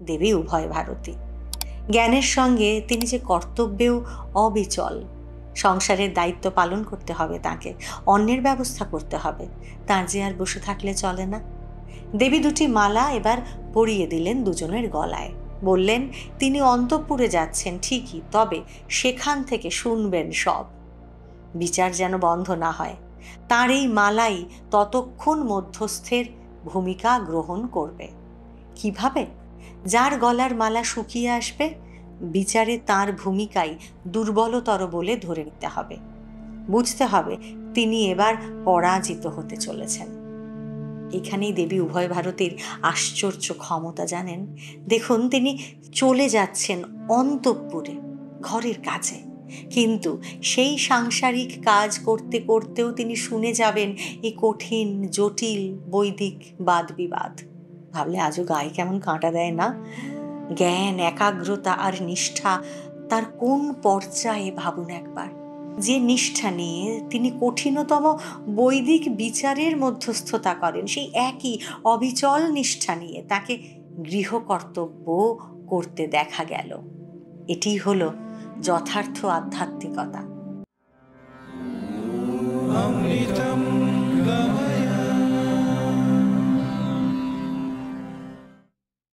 দেবী উভয় ভারতী। জ্ঞানের সঙ্গে তিনি যে কর্তব্যেও অবিচল। সংসারের দায়িত্ব পালন করতে হবে তাকে, অন্যের ব্যবস্থা করতে হবে, তার যে আর বসে থাকলে চলে না। দেবী দুটি মালা এবার পরিয়ে দিলেন দুজনের গলায়। বললেন, তিনি অন্তঃপুরে যাচ্ছেন ঠিকই, তবে সেখান থেকে শুনবেন সব। বিচার যেন বন্ধ না হয়। তার এই মালাই ততক্ষণ মধ্যস্থের ভূমিকা গ্রহণ করবে। কিভাবে? যার গলার মালা শুকিয়ে আসবে, বিচারে তার ভূমিকাই দুর্বলতর বলে ধরে নিতে হবে। বুঝতে হবে তিনি এবার পরাজিত হতে চলেছেন। এখানেই দেবী উভয় ভারতীর আশ্চর্য ক্ষমতা, জানেন। দেখুন, তিনি চলে যাচ্ছেন অন্তঃপুরে, ঘরের কাছে, কিন্তু সেই সাংসারিক কাজ করতে করতেও তিনি শুনে যাবেন এই কঠিন জটিল বৈদিক বাদ বিবাদ। ভাবলে আজও গায়ে কেমন কাঁটা দেয় না? জ্ঞান, একাগ্রতা আর নিষ্ঠা তার কোন পর্যায়ে ভাবুন একবার। যে নিষ্ঠা নিয়ে তিনি কঠিনতম বৈদিক বিচারের মধ্যস্থতা করেন, সেই একই অবিচল নিষ্ঠা নিয়ে তাকে গৃহকর্তব্য করতে দেখা গেল। এটি হলো যথার্থ আধ্যাত্মিকতা।